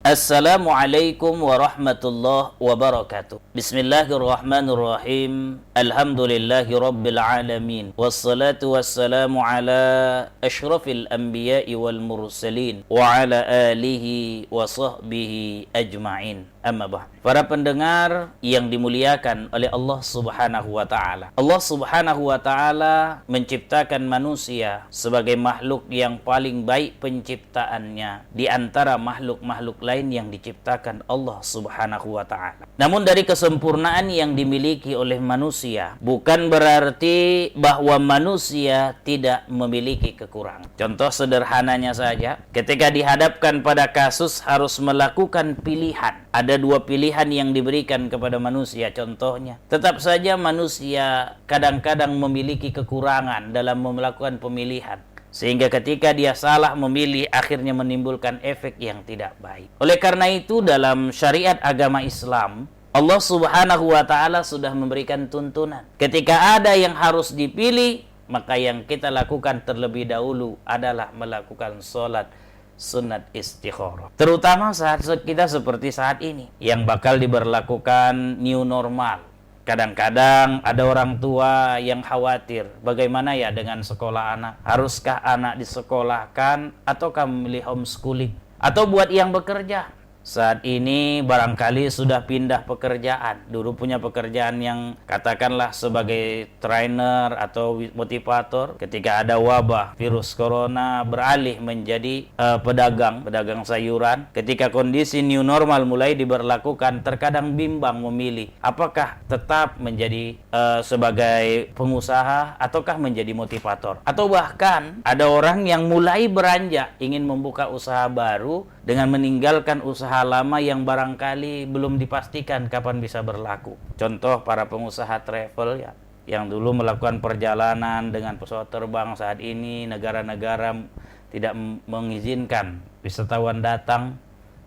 Assalamualaikum warahmatullahi wabarakatuh. Bismillahirrahmanirrahim. Alhamdulillahi rabbil alamin. Wassalatu wassalamu ala ashrafil anbiya'i wal mursalin wa ala alihi wa sahbihi ajma'in. Amma ba'd. Para pendengar yang dimuliakan oleh Allah Subhanahu wa taala. Allah Subhanahu wa taala menciptakan manusia sebagai makhluk yang paling baik penciptaannya di antara makhluk-makhluk lain yang diciptakan Allah Subhanahu wa taala. Namun dari kesempurnaan yang dimiliki oleh manusia bukan berarti bahwa manusia tidak memiliki kekurangan. Contoh sederhananya saja, ketika dihadapkan pada kasus harus melakukan pilihan. Ada dua pilihan yang diberikan kepada manusia contohnya. Tetap saja manusia kadang-kadang memiliki kekurangan dalam melakukan pemilihan. Sehingga ketika dia salah memilih akhirnya menimbulkan efek yang tidak baik. Oleh karena itu dalam syariat agama Islam Allah Subhanahu wa taala sudah memberikan tuntunan. Ketika ada yang harus dipilih, maka yang kita lakukan terlebih dahulu adalah melakukan sholat sunat istikharah. Terutama saat kita seperti saat ini yang bakal diberlakukan new normal. Kadang-kadang ada orang tua yang khawatir, bagaimana ya dengan sekolah anak? Haruskah anak disekolahkan ataukah memilih homeschooling? Atau buat yang bekerja? Saat ini barangkali sudah pindah pekerjaan. Dulu punya pekerjaan yang katakanlah sebagai trainer atau motivator. Ketika ada wabah virus corona beralih menjadi pedagang sayuran. Ketika kondisi new normal mulai diberlakukan, terkadang bimbang memilih apakah tetap menjadi sebagai pengusaha ataukah menjadi motivator. Atau bahkan ada orang yang mulai beranjak ingin membuka usaha baru dengan meninggalkan usaha lama yang barangkali belum dipastikan kapan bisa berlaku. Contoh para pengusaha travel ya, yang dulu melakukan perjalanan dengan pesawat terbang, saat ini negara-negara tidak mengizinkan wisatawan datang,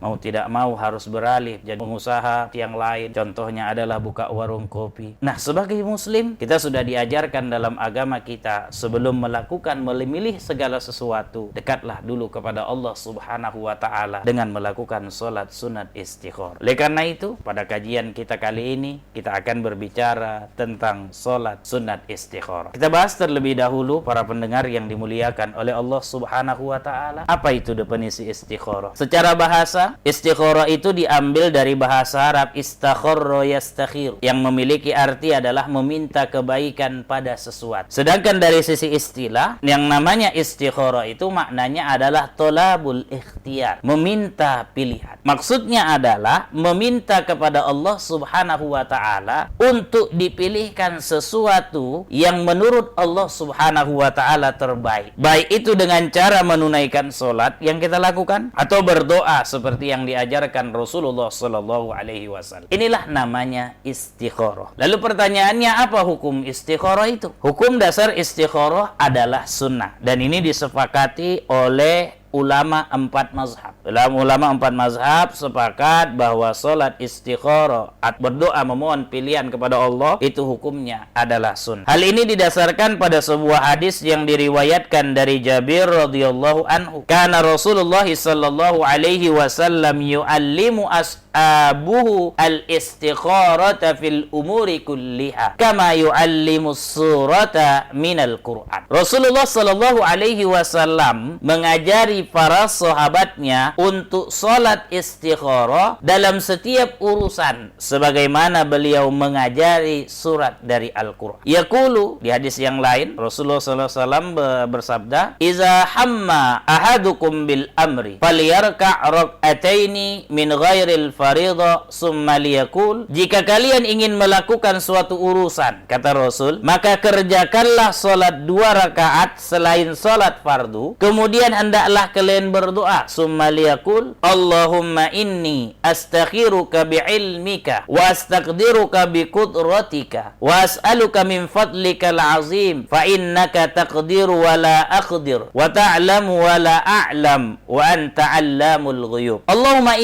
mau tidak mau harus beralih jadi pengusaha yang lain. Contohnya adalah buka warung kopi. Nah, sebagai muslim kita sudah diajarkan dalam agama kita sebelum melakukan memilih segala sesuatu, dekatlah dulu kepada Allah Subhanahu wa taala dengan melakukan salat sunat istikharah. Oleh karena itu, pada kajian kita kali ini kita akan berbicara tentang salat sunat istikharah. Kita bahas terlebih dahulu para pendengar yang dimuliakan oleh Allah Subhanahu wa taala. Apa itu definisi istikharah? Secara bahasa, istikharah itu diambil dari bahasa Arab istakharra yastakhir, yang memiliki arti adalah meminta kebaikan pada sesuatu. Sedangkan dari sisi istilah, yang namanya istikharah itu maknanya adalah tolabul ikhtiyar, meminta pilihan. Maksudnya adalah meminta kepada Allah Subhanahu wa taala untuk dipilihkan sesuatu yang menurut Allah Subhanahu wa taala terbaik. Baik itu dengan cara menunaikan salat yang kita lakukan atau berdoa seperti yang diajarkan Rasulullah sallallahu alaihi wasallam. Inilah namanya istikharah. Lalu pertanyaannya, apa hukum istikharah itu? Hukum dasar istikharah adalah sunnah, dan ini disepakati oleh ulama 4 mazhab. Ulama 4 mazhab sepakat bahwa salat istikharah, berdoa memohon pilihan kepada Allah, itu hukumnya adalah sunnah. Hal ini didasarkan pada sebuah hadis yang diriwayatkan dari Jabir radhiyallahu anhu. Kana Rasulullah sallallahu alaihi wasallam yu'allimu ashabuhu al-istikharata fil umuri kulliha kama yu'allimu surata minal Qur'an. Rasulullah sallallahu alaihi wasallam mengajari para sahabatnya untuk salat istikharah dalam setiap urusan sebagaimana beliau mengajari surat dari Al-Qur'an. Yaqulu, di hadis yang lain Rasulullah sallallahu alaihi wasallam bersabda, "Iza hamma ahadukum bil amri falyarka' rak'ataini min ghairil fariidha summa liyaqul." Jika kalian ingin melakukan suatu urusan, kata Rasul, maka kerjakanlah salat 2 rakaat selain salat fardu, kemudian hendaklah kalian berdoa, summa falyaqul Allahumma inni astakhiruka bi'ilmika wa astaqdiruka biqudratika wa as'aluka min fadlikal azim fa innaka taqdiru wa la aqdir wa ta'lamu wa la a'lam wa anta 'allamul ghuyub. Allahumma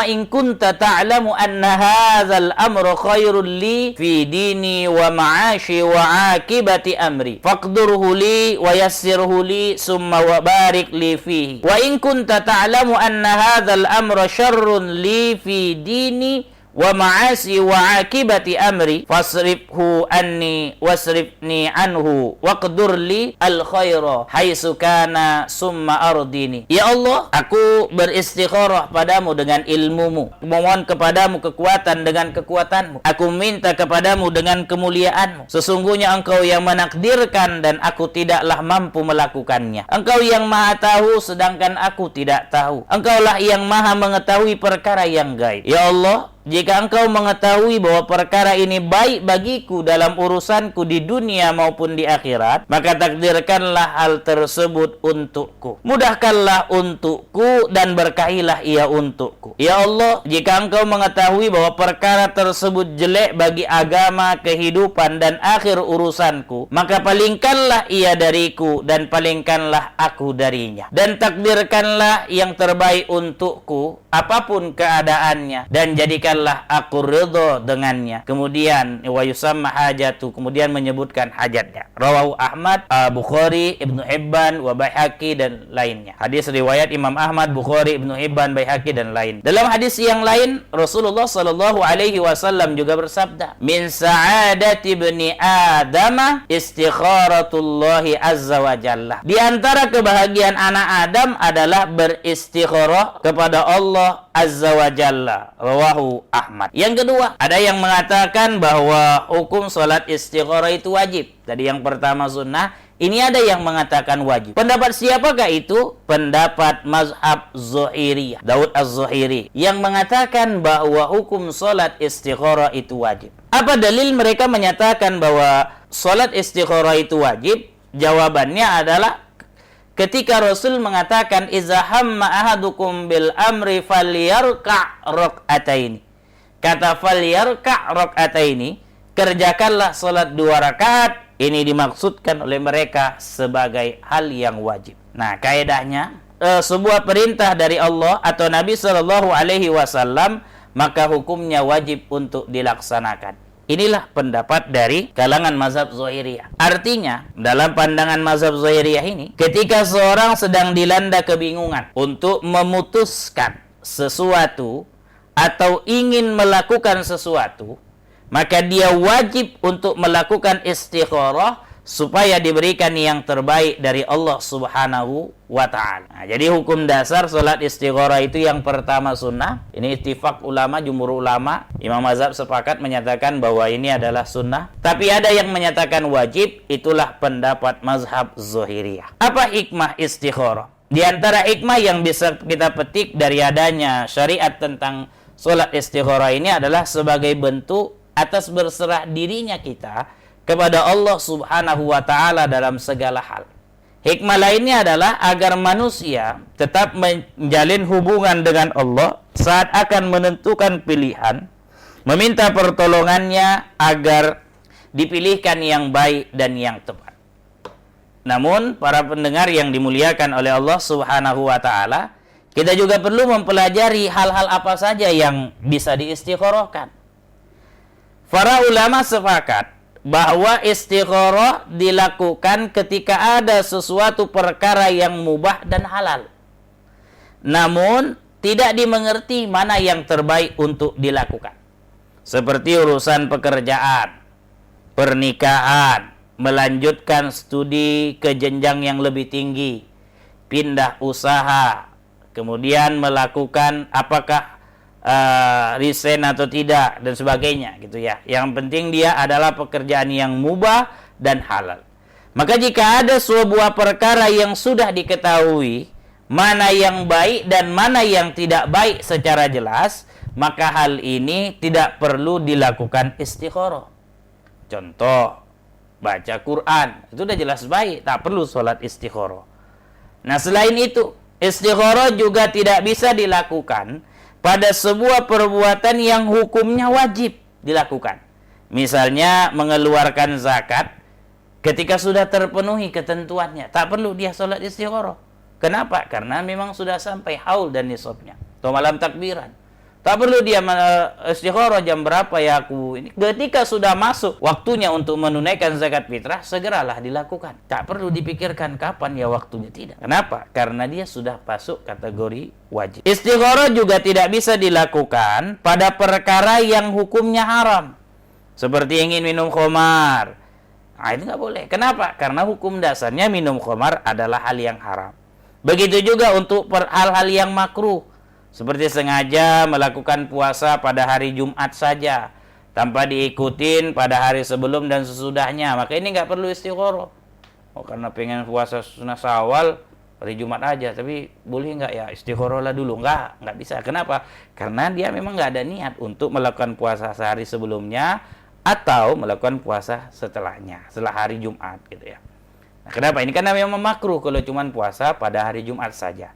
in kunta ta'lamu anna hadzal amra khairul li fi dini wa ma'ashi wa 'akibati amri faqdurhu li wa yassirhu li summa wa barik li fihi wa in kunta ta'lamu anna hadzal amra syarrun li fi dini wa ma'asi wa akibati amri fasrifhu anni wasrifni anhu waqdur li al khaira haitsu kana summa ardini. Ya Allah, aku beristikharah padamu dengan ilmumu, memohon kepadamu kekuatan dengan kekuatanmu, aku minta kepadamu dengan kemuliaanmu. Sesungguhnya engkau yang menakdirkan dan aku tidaklah mampu melakukannya. Engkau yang maha tahu sedangkan aku tidak tahu. Engkaulah yang maha mengetahui perkara yang gaib. Ya Allah, jika engkau mengetahui bahwa perkara ini baik bagiku dalam urusanku di dunia maupun di akhirat, maka takdirkanlah hal tersebut untukku. Mudahkanlah untukku dan berkahilah ia untukku. Ya Allah, jika engkau mengetahui bahwa perkara tersebut jelek bagi agama, kehidupan, dan akhir urusanku, maka palingkanlah ia dariku dan palingkanlah aku darinya. Dan takdirkanlah yang terbaik untukku, apapun keadaannya, dan jadikanlah aku ridho dengannya. Kemudian wa yusamma hajatu, kemudian menyebutkan hajatnya. Rawahu Ahmad, Bukhari, Ibnu Hibban, wa Baihaqi dan lainnya. Hadis riwayat Imam Ahmad, Bukhari, Ibnu Hibban, Baihaqi dan lain. Dalam hadis yang lain Rasulullah sallallahu alaihi wasallam juga bersabda, "Min sa'adati ibni Adam istikharatullahi azza wa jalla." Di antara kebahagiaan anak Adam adalah beristikharah kepada Allah azza wa jalla. Rawahu Ahmad. Yang kedua, ada yang mengatakan bahwa hukum salat istikharah itu wajib. Tadi yang pertama sunnah, ini ada yang mengatakan wajib. Pendapat siapakah itu? Pendapat mazhab Zuhairiyah, Daud Az-Zuhairi, yang mengatakan bahwa hukum salat istikharah itu wajib. Apa dalil mereka menyatakan bahwa salat istikharah itu wajib? Jawabannya adalah ketika Rasul mengatakan iza hamma ahadukum bil amri falyarka' rak'ataini. Kata falyarka' rak'ataini, kerjakanlah salat 2 rakaat. Ini dimaksudkan oleh mereka sebagai hal yang wajib. Nah, kaedahnya sebuah perintah dari Allah atau Nabi sallallahu alaihi wasallam, maka hukumnya wajib untuk dilaksanakan. Inilah pendapat dari kalangan mazhab Zuhairiyah. Artinya, dalam pandangan mazhab Zuhairiyah ini, ketika seorang sedang dilanda kebingungan untuk memutuskan sesuatu atau ingin melakukan sesuatu, maka dia wajib untuk melakukan istikharah supaya diberikan yang terbaik dari Allah Subhanahu wa ta'ala. Nah, jadi hukum dasar salat istikharah itu yang pertama sunnah. Ini ittifaq ulama, jumhur ulama, Imam Mazhab sepakat menyatakan bahwa ini adalah sunnah. Tapi ada yang menyatakan wajib, itulah pendapat mazhab Zuhairiyah. Apa hikmah istikharah? Di antara hikmah yang bisa kita petik dari adanya syariat tentang salat istikharah ini adalah sebagai bentuk atas berserah dirinya kita kepada Allah Subhanahu wa ta'ala dalam segala hal. Hikmah lainnya adalah agar manusia tetap menjalin hubungan dengan Allah saat akan menentukan pilihan, meminta pertolongannya agar dipilihkan yang baik dan yang tepat. Namun, para pendengar yang dimuliakan oleh Allah Subhanahu wa ta'ala, kita juga perlu mempelajari hal-hal apa saja yang bisa diistikharahkan. Para ulama sepakat bahwa istikharah dilakukan ketika ada sesuatu perkara yang mubah dan halal. Namun, tidak dimengerti mana yang terbaik untuk dilakukan. Seperti urusan pekerjaan, pernikahan, melanjutkan studi ke jenjang yang lebih tinggi, pindah usaha, kemudian melakukan apakah resign atau tidak dan sebagainya gitu ya. Yang penting dia adalah pekerjaan yang mubah dan halal. Maka jika ada sebuah perkara yang sudah diketahui mana yang baik dan mana yang tidak baik secara jelas, maka hal ini tidak perlu dilakukan istikharah. Contoh, baca Quran, itu sudah jelas baik, tak perlu sholat istikharah. Nah, selain itu, Istikharah juga tidak bisa dilakukan pada sebuah perbuatan yang hukumnya wajib dilakukan. Misalnya mengeluarkan zakat ketika sudah terpenuhi ketentuannya, tak perlu dia sholat istikharah. Kenapa? Karena memang sudah sampai haul dan nisabnya atau malam takbiran. Tak perlu dia istikharah jam berapa ya aku ini. Ketika sudah masuk waktunya untuk menunaikan zakat fitrah, segeralah dilakukan. Tak perlu dipikirkan kapan ya waktunya, tidak. Kenapa? Karena dia sudah masuk kategori wajib. Istikharah juga tidak bisa dilakukan pada perkara yang hukumnya haram. Seperti ingin minum khamar. Nah, itu nggak boleh. Kenapa? Karena hukum dasarnya minum khamar adalah hal yang haram. Begitu juga untuk hal-hal yang makruh. Seperti sengaja melakukan puasa pada hari Jumat saja, tanpa diikutin pada hari sebelum dan sesudahnya. Maka ini nggak perlu istikharah. Oh, karena pengen puasa sunnah Syawal hari Jumat aja, tapi boleh nggak ya istikharah lah dulu? Nggak bisa. Kenapa? Karena dia memang nggak ada niat untuk melakukan puasa sehari sebelumnya atau melakukan puasa setelahnya, setelah hari Jumat gitu ya. Nah, kenapa? Ini karena memang makruh kalau cuma puasa pada hari Jumat saja.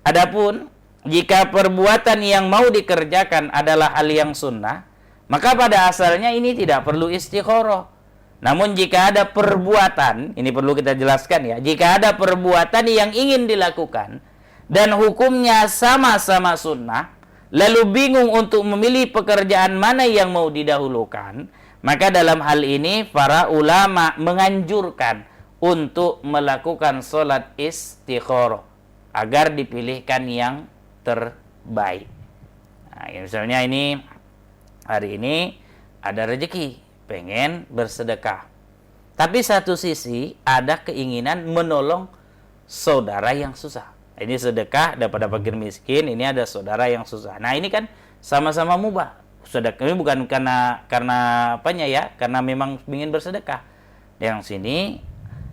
Adapun jika perbuatan yang mau dikerjakan adalah hal yang sunnah, maka pada asalnya ini tidak perlu istikharah. Namun jika ada perbuatan, ini perlu kita jelaskan ya, jika ada perbuatan yang ingin dilakukan dan hukumnya sama-sama sunnah, lalu bingung untuk memilih pekerjaan mana yang mau didahulukan, maka dalam hal ini para ulama menganjurkan untuk melakukan sholat istikharah agar dipilihkan yang terbaik. Nah, misalnya ini hari ini ada rezeki, pengen bersedekah. Tapi satu sisi ada keinginan menolong saudara yang susah. Ini sedekah daripada fakir miskin, ini ada saudara yang susah. Nah, ini kan sama-sama mubah. Sedekah ini bukan karena apanya ya, karena memang ingin bersedekah. Yang sini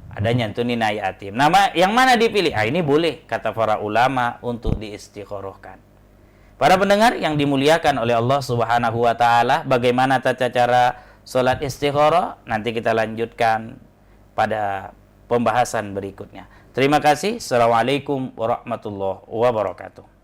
ada nyantunin yatim. Nama yang mana dipilih? Ini boleh kata para ulama untuk diistikharahkan. Para pendengar yang dimuliakan oleh Allah Subhanahu wa taala, bagaimana tata cara salat istikharah? Nanti kita lanjutkan pada pembahasan berikutnya. Terima kasih. Assalamualaikum warahmatullahi wabarakatuh.